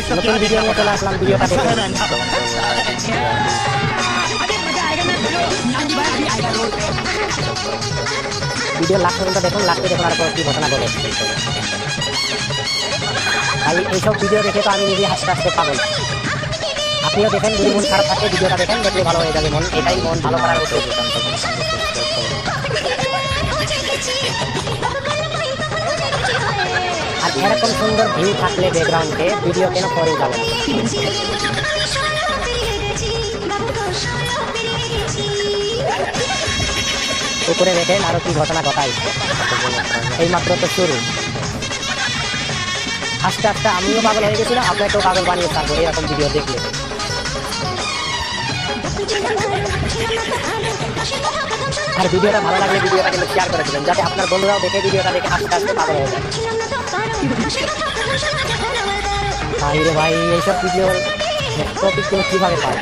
নতুন ভিডিও নিয়ে চলে আসলাম, ভিডিওটা দেখুন। ভিডিও লাস্ট পর্যন্ত দেখুন, লাস্টে দেখুন আর কি ঘটনা ঘটে। তাই এইসব ভিডিও দেখে তো আমি নিজে হাসতে হাসতে পাগল। আপনিও দেখেন, যদি মন খারাপ থাকে ভিডিওটা দেখেন, দেখলে ভালো হয়ে যাবে মন। এটাই মন ভালো করার উচিত। আর এরকম সুন্দর ভিউ থাকলে ব্যাকগ্রাউন্ডে ভিডিও কেন করে যাবে না। উপরে দেখেন আরো কি ঘটনা ঘটায়। এই মাত্র তো শুরু। আস্তে আস্তে আমিও পাগল হয়ে গেছিলাম, আপনাকেও পাগল বানিয়ে থাকবো এরকম ভিডিও দেখলে। আর ভিডিওটা ভালো লাগলে ভিডিওটা কিন্তু শেয়ার করে দেবেন, যাতে আপনার বন্ধুরাও দেখে ভিডিওটা দেখে আস্তে আস্তে পাগল হয়ে যায়। ভাই রে ভাই, এইসব ভিডিও টপিক তুমি কিভাবে পাও?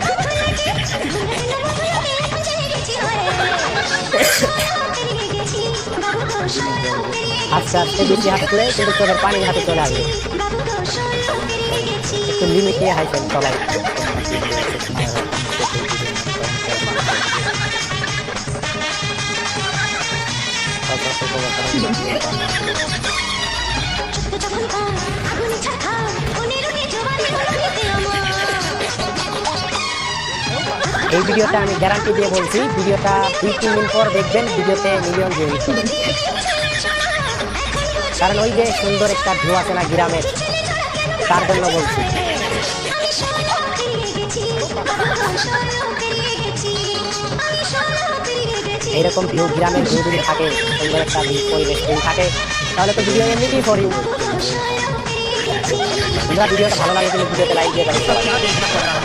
আস্তে আস্তে বেশি হাঁটলে কিন্তু চোখের পানির হাতে চলে আসবে। একটু লিমিট নিয়ে হাইছেন সবাই। এই ভিডিওটা আমি গ্যারান্টি দিয়ে বলছি, ভিডিওটা 2-3 দিন পর দেখবেন ভিডিওতে মিলিয়ন ভিউ হবে। কারণ ওই যে সুন্দর একটা ভিউ আছে না গ্রামের, তার জন্য বলছি। এইরকম ভিউ গ্রামের ভিউ যদি থাকে, সুন্দর একটা পরিবেশ যদি থাকে, তাহলে তো ভিডিও এমনিতেই করি। বন্ধুরা, ভিডিওটা ভালো লাগে কিন্তু ভিডিওতে লাইক দিয়ে দেবেন সবাই।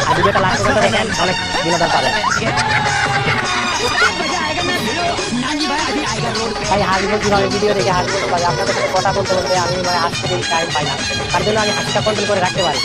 আর ভিডিওটা লাস্ট পর্যন্ত দেখেন, অনেক বিনোদন পাবেন। ভাই হাসবো কিভাবে ভিডিও দেখে? হাসবো তো ভাই, আপনাদের সাথে কথা বলতে বলতে আমি মানে হাসতে দিই টাইম পাই না, তার জন্য আমি হাসিটা কন্ট্রোল করে রাখতে পারি।